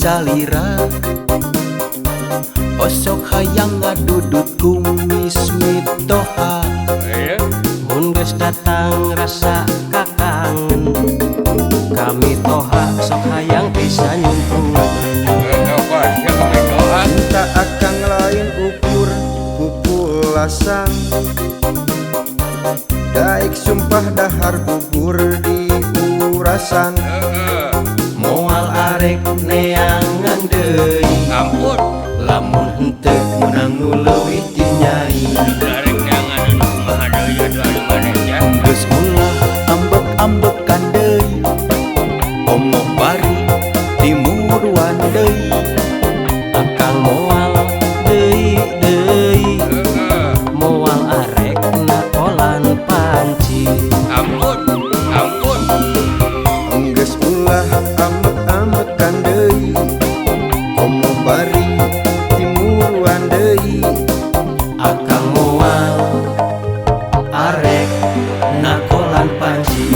kasalira osok hayang ngadudut kumis mitoha mun geus datang rasa kakangen kami toha sok hayang bisa nyumpung cinta akang lain ukur pupulasan daik sumpah dahar bubur di urasan moal arek neangan deui ampun lamun henteu menang nu leuwih ti nyai arek neangan nu kumaha deui atuh anu maneja geus ulah ambek-ambekan deui omong bari timuruan deui akang moal deui moal arek nakolan panci ampun geus ulah ambek-ambekan deui omong bari timuruan deui akang moal arek nakolan panci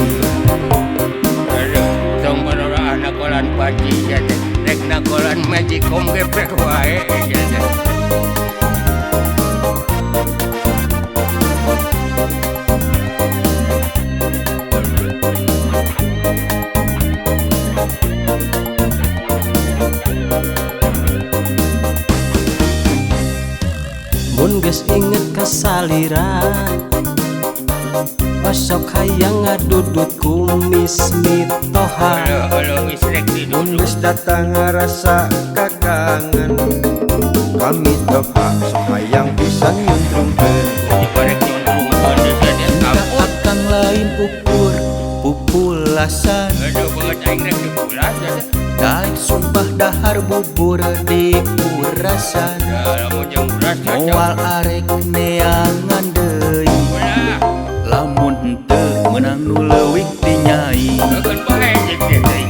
aduh tong menora anak kolan panci jadi rek nakolan magicom geprek wae jadi mun geus inget kasalira osok hayang ngadudut kumis mitoha halo misrek di mun duduk geus datang rasa kakangen kami toha sok hayang pisan nyuntrungkeun dikorek nyondrung deui jadi ampun akang lain ukur pupulasan aduh banget aing rek dipulas jadi daik sumpah dahar bubur di urasan lamun jeung uras cocok moal arek neangan deui ulah lamun henteu menang nu leuwih ti nyai kan bae jeung teh aing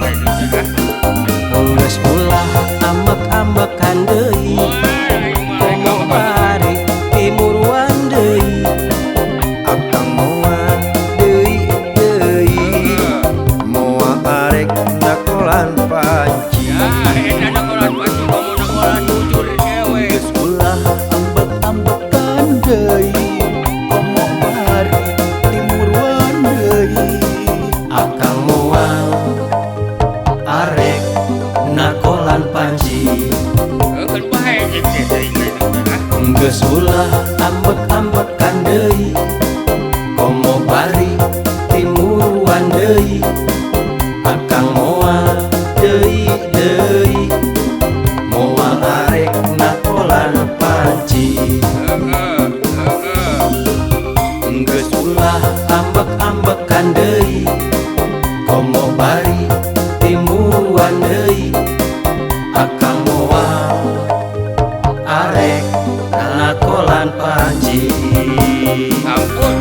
geus ulah ambek-ambekan deui omong bari timuruan deui akang moal deui moal arek nakolan panci geus ulah ambek-ambekan deui omong bari timuruan deui akang moal arek nakolan panci geus ulah ambek-ambekan deui komo bari timuruan deui akang moal deui moal arek nakolan panci geus ulah ambek-ambekan deui komo bari timuruan deui akang moal arek nakolan panci Ampun.